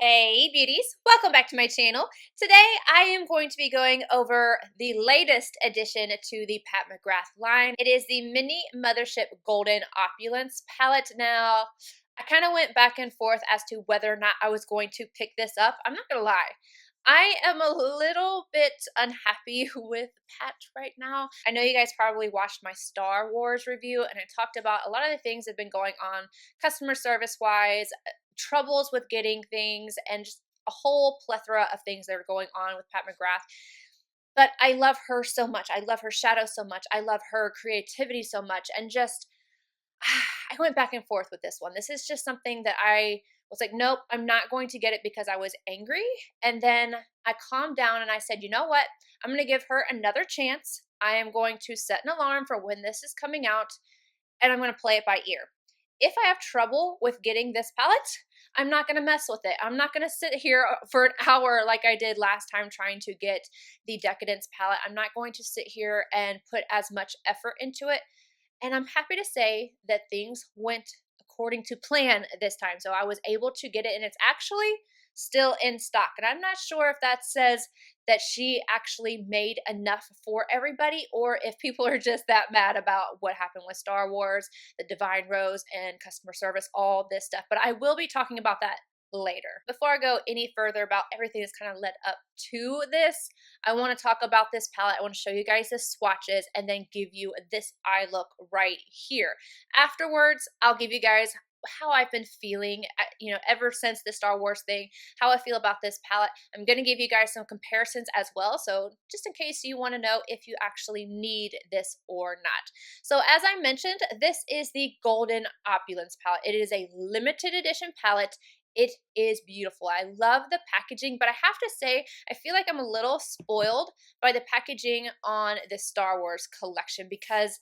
Hey beauties, welcome back to my channel. Today I am going to be going over the latest addition to the Pat McGrath line. It is the Mini Mothership Golden Opulence palette. Now, I kind of went back and forth as to whether or not I was going to pick this up. I'm not going to lie. I am a little bit unhappy with Pat right now. I know you guys probably watched my Star Wars review and I talked about a lot of the things that have been going on customer service wise, troubles with getting things, and just a whole plethora of things that are going on with Pat McGrath. But I love her so much. I love her shadow so much. I love her creativity so much. And just, I went back and forth with this one. This is just something that I was like, nope, I'm not going to get it because I was angry. And then I calmed down and I said, you know what? I'm going to give her another chance. I am going to set an alarm for when this is coming out and I'm going to play it by ear. If I have trouble with getting this palette, I'm not going to mess with it. I'm not going to sit here for an hour like I did last time trying to get the Decadence palette. I'm not going to sit here and put as much effort into it. And I'm happy to say that things went according to plan this time. So I was able to get it and it's actually still in stock. And I'm not sure if that says that she actually made enough for everybody or if people are just that mad about what happened with Star Wars, the Divine Rose, and customer service, all this stuff. But I will be talking about that later. Before I go any further about everything that's kind of led up to this, I want to talk about this palette. I want to show you guys the swatches and then give you this eye look right here. Afterwards, I'll give you guys how I've been feeling, ever since the Star Wars thing, how I feel about this palette. I'm going to give you guys some comparisons as well, so just in case you want to know if you actually need this or not. So as I mentioned, this is the Golden Opulence palette. It is a limited edition palette. It is beautiful. I love the packaging, but I have to say, I feel like I'm a little spoiled by the packaging on the Star Wars collection because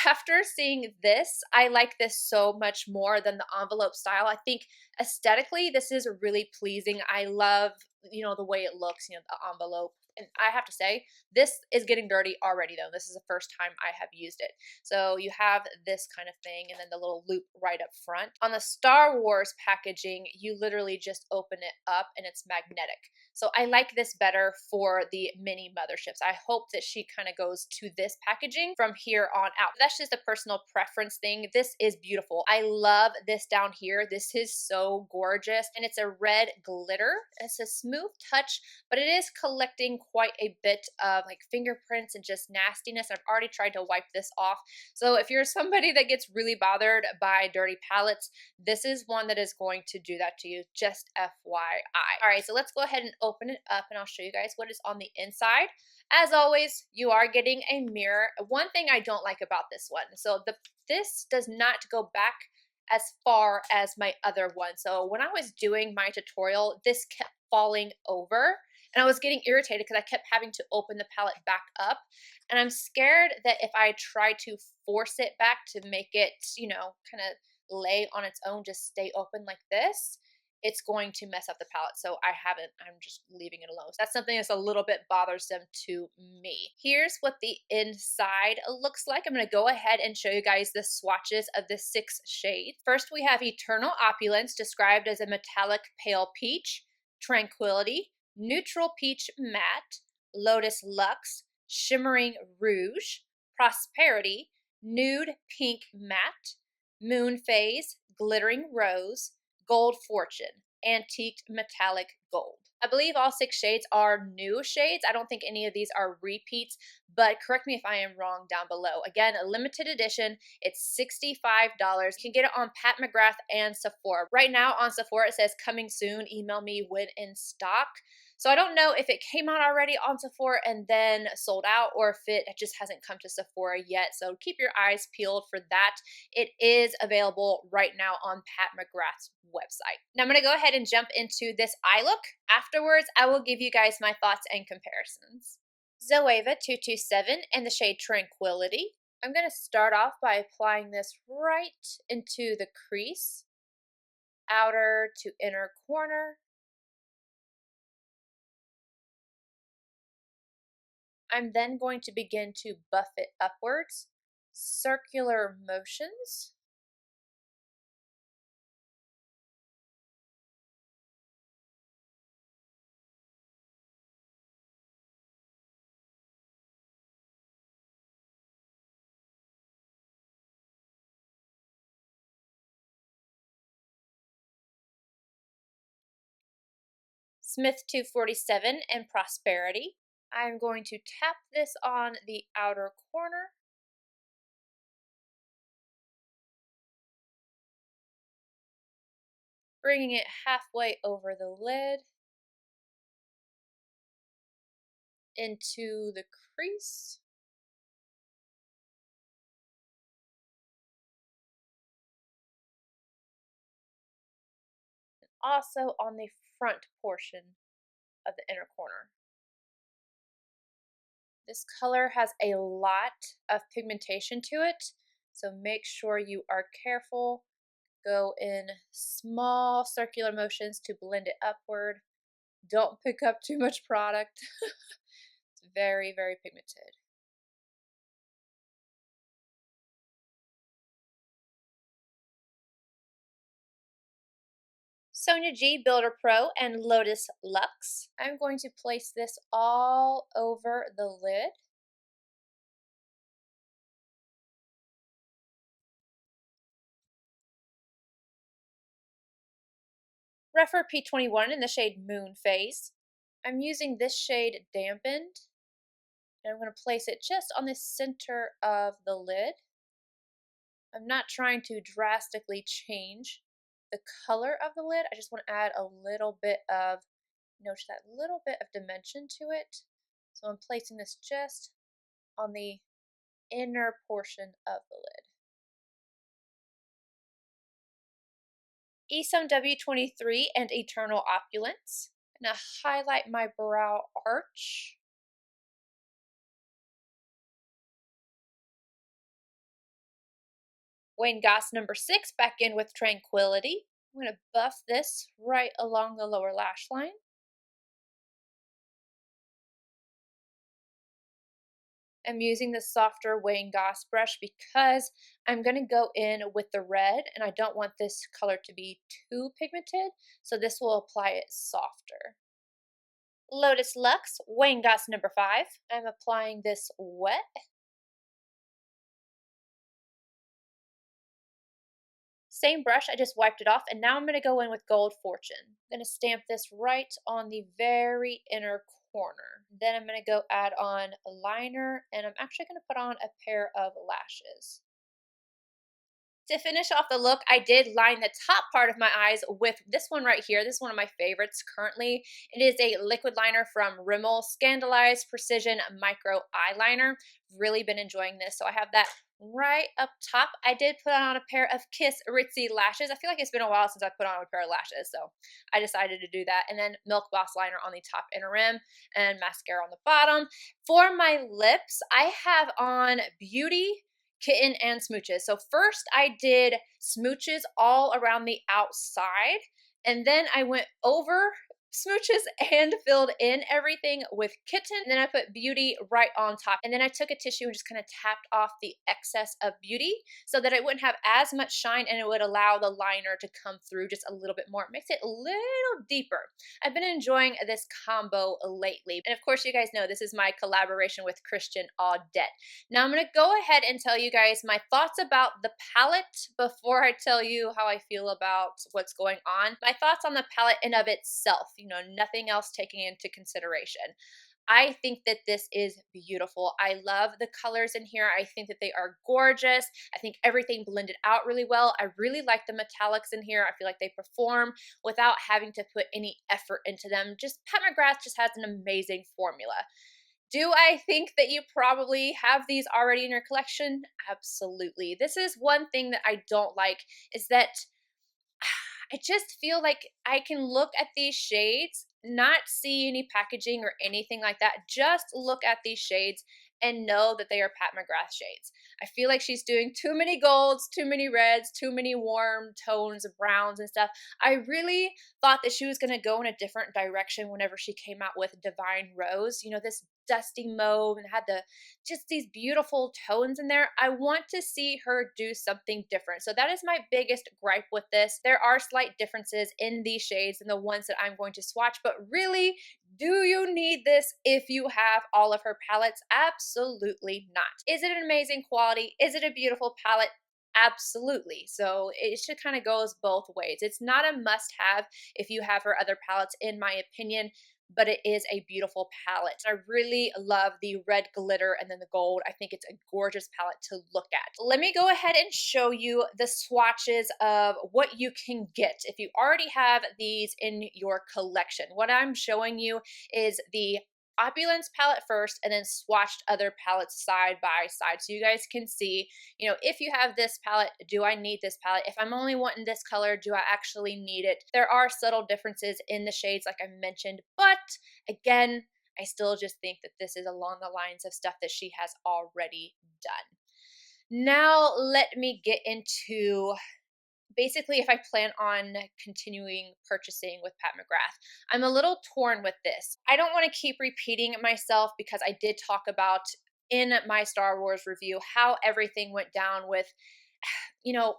after seeing this, I like this so much more than the envelope style. I think aesthetically, this is really pleasing. I love, the way it looks, the envelope. And I have to say, this is getting dirty already though. This is the first time I have used it. So you have this kind of thing and then the little loop right up front. On the Star Wars packaging, you literally just open it up and it's magnetic. So I like this better for the mini motherships. I hope that she kind of goes to this packaging from here on out. That's just a personal preference thing. This is beautiful. I love this down here. This is so gorgeous. And it's a red glitter. It's a smooth touch, but it is collecting quite a bit of like fingerprints and just nastiness. I've already tried to wipe this off. So if you're somebody that gets really bothered by dirty palettes, this is one that is going to do that to you, just FYI. All right, so let's go ahead and open it up and I'll show you guys what is on the inside. As always, you are getting a mirror. One thing I don't like about this one, so this does not go back as far as my other one. So when I was doing my tutorial, this kept falling over and I was getting irritated because I kept having to open the palette back up. And I'm scared that if I try to force it back to make it, kind of lay on its own, just stay open like this, it's going to mess up the palette. So I'm just leaving it alone. So that's something that's a little bit bothersome to me. Here's what the inside looks like. I'm going to go ahead and show you guys the swatches of the 6 shades. First, we have Eternal Opulence, described as a metallic pale peach, Tranquility, Neutral Peach Matte, Lotus Luxe, Shimmering Rouge, Prosperity, Nude Pink Matte, Moon Phase, Glittering Rose, Gold Fortune, Antiqued Metallic Gold. I believe all 6 shades are new shades. I don't think any of these are repeats, but correct me if I am wrong down below. Again, a limited edition. It's $65. You can get it on Pat McGrath and Sephora. Right now on Sephora, it says coming soon. Email me when in stock. So I don't know if it came out already on Sephora and then sold out or if it just hasn't come to Sephora yet. So keep your eyes peeled for that. It is available right now on Pat McGrath's website. Now I'm going to go ahead and jump into this eye look. Afterwards, I will give you guys my thoughts and comparisons. Zoeva 227 and the shade Tranquility. I'm going to start off by applying this right into the crease, outer to inner corner. I'm then going to begin to buff it upwards, circular motions. Smith 247 and Prosperity. I'm going to tap this on the outer corner. Bringing it halfway over the lid. Into the crease. And also on the front portion of the inner corner. This color has a lot of pigmentation to it, so make sure you are careful. Go in small circular motions to blend it upward. Don't pick up too much product. It's very, very pigmented. Sonia G Builder Pro and Lotus Luxe. I'm going to place this all over the lid. Refer P21 in the shade Moon Phase. I'm using this shade Dampened, and I'm going to place it just on the center of the lid. I'm not trying to drastically change the color of the lid. I just want to add a little bit of, just that little bit of dimension to it. So I'm placing this just on the inner portion of the lid. Esom W23 and Eternal Opulence. I'm going to highlight my brow arch. Wayne Goss number 6, back in with Tranquility. I'm going to buff this right along the lower lash line. I'm using the softer Wayne Goss brush because I'm going to go in with the red and I don't want this color to be too pigmented, so this will apply it softer. Lotus Luxe, Wayne Goss number 5. I'm applying this wet. Same brush, I just wiped it off, and now I'm going to go in with Gold Fortune. I'm going to stamp this right on the very inner corner. Then I'm going to go add on a liner, and I'm actually going to put on a pair of lashes. To finish off the look, I did line the top part of my eyes with this one right here. This is one of my favorites currently. It is a liquid liner from Rimmel, Scandalized Precision Micro Eyeliner. Really been enjoying this, so I have that right up top. I did put on a pair of Kiss Ritzy lashes. I feel like it's been a while since I put on a pair of lashes, so I decided to do that. And then Milk Boss liner on the top inner rim and mascara on the bottom. For my lips, I have on Beauty, Kitten, and Smooches. So first I did Smooches all around the outside, and then I went over Smooches and filled in everything with Kitten. And then I put Beauty right on top. And then I took a tissue and just kind of tapped off the excess of Beauty so that it wouldn't have as much shine and it would allow the liner to come through just a little bit more. It makes it a little deeper. I've been enjoying this combo lately. And of course, you guys know this is my collaboration with Christian AUDETTE. Now I'm going to go ahead and tell you guys my thoughts about the palette before I tell you how I feel about what's going on. My thoughts on the palette in of itself, nothing else taking into consideration. I think that this is beautiful. I love the colors in here. I think that they are gorgeous. I think everything blended out really well. I really like the metallics in here. I feel like they perform without having to put any effort into them. Pat McGrath just has an amazing formula. Do I think that you probably have these already in your collection? Absolutely. This is one thing that I don't like, is that I just feel like I can look at these shades, not see any packaging or anything like that, just look at these shades and know that they are Pat McGrath shades. I feel like she's doing too many golds, too many reds, too many warm tones of browns and stuff. I really thought that she was going to go in a different direction whenever she came out with Divine Rose, this dusty mauve and had just these beautiful tones in there. I want to see her do something different. So that is my biggest gripe with this. There are slight differences in these shades and the ones that I'm going to swatch, but really, do you need this if you have all of her palettes? Absolutely not. Is it an amazing quality? Is it a beautiful palette? Absolutely. So it should kind of goes both ways. It's not a must have if you have her other palettes, in my opinion, but it is a beautiful palette. I really love the red glitter and then the gold. I think it's a gorgeous palette to look at. Let me go ahead and show you the swatches of what you can get if you already have these in your collection. What I'm showing you is the Opulence palette first and then swatched other palettes side by side so you guys can see, you know, if you have this palette, do I need this palette? If I'm only wanting this color, do I actually need it? There are subtle differences in the shades like I mentioned, but again, I still just think that this is along the lines of stuff that she has already done. Now let me get into basically if I plan on continuing purchasing with Pat McGrath. I'm a little torn with this. I don't want to keep repeating myself because I did talk about in my Star Wars review how everything went down with, you know,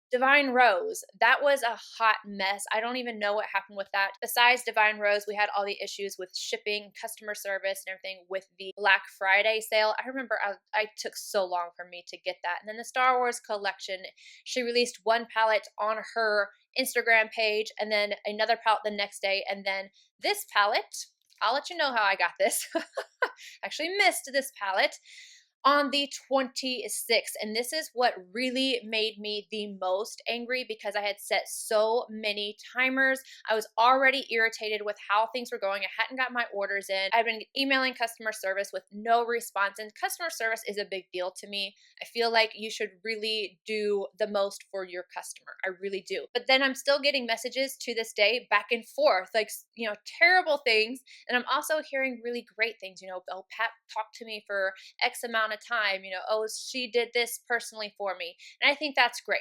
Divine Rose. That was a hot mess. I don't even know what happened with that. Besides Divine Rose, we had all the issues with shipping, customer service, and everything with the Black Friday sale. I remember I took so long for me to get that. And then the Star Wars collection, she released one palette on her Instagram page and then another palette the next day. And then this palette, I'll let you know how I got this. Actually missed this palette on the 26th. And this is what really made me the most angry because I had set so many timers. I was already irritated with how things were going. I hadn't got my orders in. I've been emailing customer service with no response, and customer service is a big deal to me. I feel like you should really do the most for your customer. I really do. But then I'm still getting messages to this day back and forth, like, you know, terrible things. And I'm also hearing really great things. You know, oh, Pat talked to me for X amount of time, you know, oh, she did this personally for me. And I think that's great.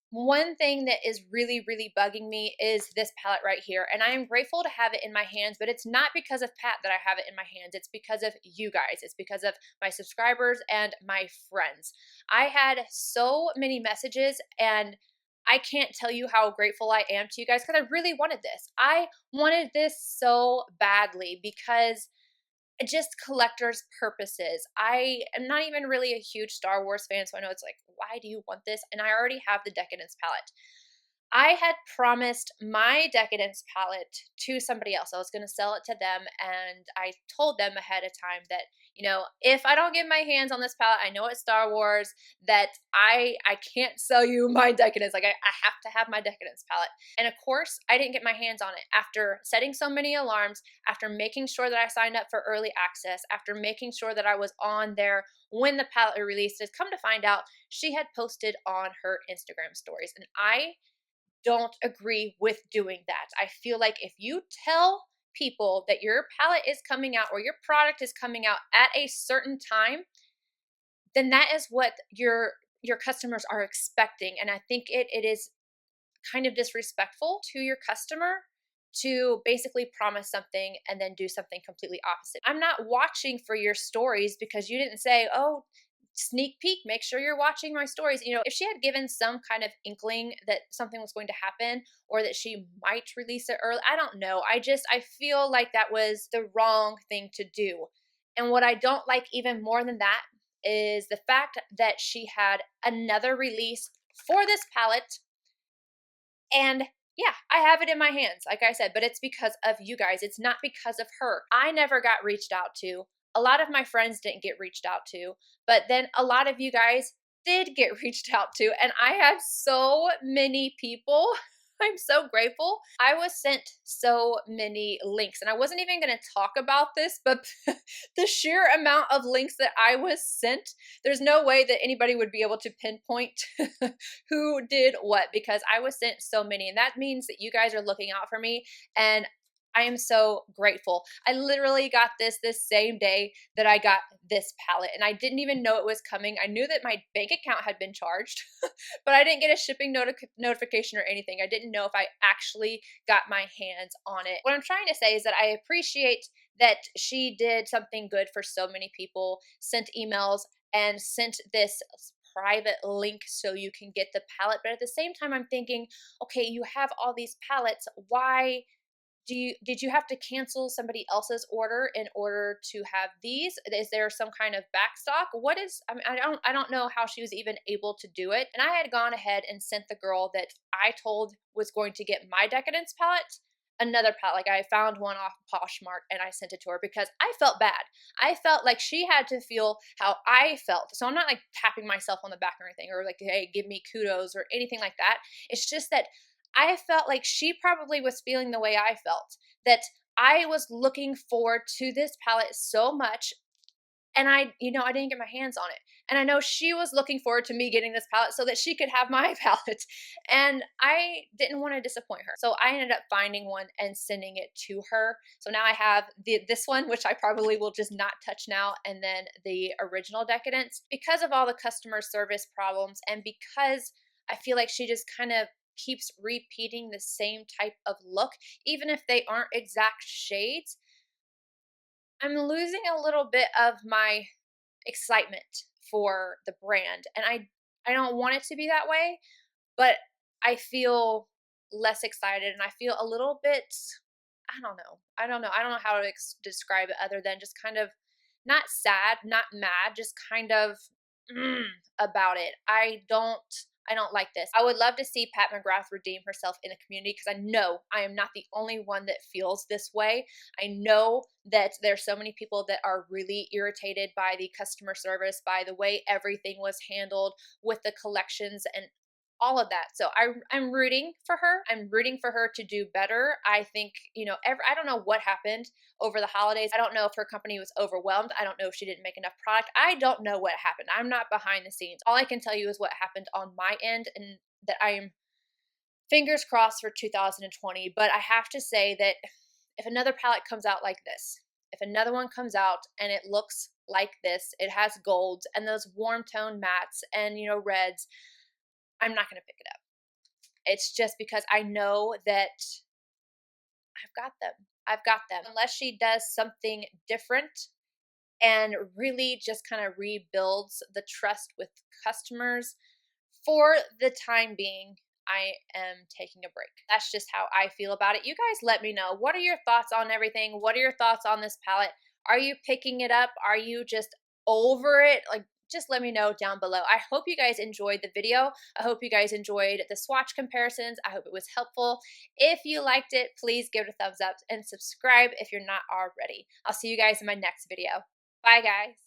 One thing that is really, really bugging me is this palette right here. And I am grateful to have it in my hands, but it's not because of Pat that I have it in my hands. It's because of you guys. It's because of my subscribers and my friends. I had so many messages and I can't tell you how grateful I am to you guys because I really wanted this. I wanted this so badly because just collector's purposes. I am not even really a huge Star Wars fan, so I know it's like, why do you want this? And I already have the Decadence palette. I had promised my Decadence palette to somebody else. I was going to sell it to them, and I told them ahead of time that, you know, if I don't get my hands on this palette, I know it's Star Wars, that I can't sell you my Decadence. Like, I have to have my Decadence palette. And of course, I didn't get my hands on it. After setting so many alarms, after making sure that I signed up for early access, after making sure that I was on there when the palette released, it's come to find out she had posted on her Instagram stories. And I don't agree with doing that. I feel like if you tell people that your palette is coming out or your product is coming out at a certain time, then that is what your customers are expecting. And I think it is kind of disrespectful to your customer to basically promise something and then do something completely opposite. I'm not watching for your stories because you didn't say, oh, sneak peek, make sure you're watching my stories. You know, if she had given some kind of inkling that something was going to happen or that she might release it early, I don't know. I feel like that was the wrong thing to do. And what I don't like even more than that is the fact that she had another release for this palette. And yeah, I have it in my hands, like I said, but it's because of you guys. It's not because of her. I never got reached out to. A lot of my friends didn't get reached out to, but then a lot of you guys did get reached out to, and I had so many people. I'm so grateful. I was sent so many links, and I wasn't even going to talk about this, but the sheer amount of links that I was sent, there's no way that anybody would be able to pinpoint who did what because I was sent so many, and that means that you guys are looking out for me, and I am so grateful. I literally got this same day that I got this palette, and I didn't even know it was coming. I knew that my bank account had been charged, but I didn't get a shipping notification or anything. I didn't know if I actually got my hands on it. What I'm trying to say is that I appreciate that she did something good for so many people, sent emails, and sent this private link so you can get the palette. But at the same time, I'm thinking, okay, you have all these palettes. Why did you have to cancel somebody else's order in order to have these? Is there some kind of backstock? What is, I mean, I don't know how she was even able to do it. And I had gone ahead and sent the girl that I told was going to get my Decadence palette another palette. Like, I found one off Poshmark and I sent it to her because I felt bad. I felt like she had to feel how I felt. So I'm not like tapping myself on the back or anything, or like, hey, give me kudos or anything like that. It's just that I felt like she probably was feeling the way I felt, that I was looking forward to this palette so much, and I didn't get my hands on it. And I know she was looking forward to me getting this palette so that she could have my palette. And I didn't want to disappoint her. So I ended up finding one and sending it to her. So now I have this one, which I probably will just not touch now, and then the original Decadence. Because of all the customer service problems, and because I feel like she just kind of keeps repeating the same type of look, even if they aren't exact shades, I'm losing a little bit of my excitement for the brand. And I don't want it to be that way, but I feel less excited, and I feel a little bit, I don't know. I don't know how to describe it other than just kind of not sad, not mad, just kind of about it. I don't like this. I would love to see Pat McGrath redeem herself in the community, because I know I am not the only one that feels this way. I know that there's so many people that are really irritated by the customer service, by the way everything was handled with the collections and all of that. So I'm rooting for her. I'm rooting for her to do better. I think, I don't know what happened over the holidays. I don't know if her company was overwhelmed. I don't know if she didn't make enough product. I don't know what happened. I'm not behind the scenes. All I can tell you is what happened on my end, and that I am fingers crossed for 2020. But I have to say that if another palette comes out like this, if another one comes out and it looks like this, it has golds and those warm tone mattes and, reds, I'm not going to pick it up. It's just because I know that I've got them. I've got them. Unless she does something different and really just kind of rebuilds the trust with customers, for the time being, I am taking a break. That's just how I feel about it. You guys let me know. What are your thoughts on everything? What are your thoughts on this palette? Are you picking it up? Are you just over it? Like, just let me know down below. I hope you guys enjoyed the video. I hope you guys enjoyed the swatch comparisons. I hope it was helpful. If you liked it, please give it a thumbs up and subscribe if you're not already. I'll see you guys in my next video. Bye, guys.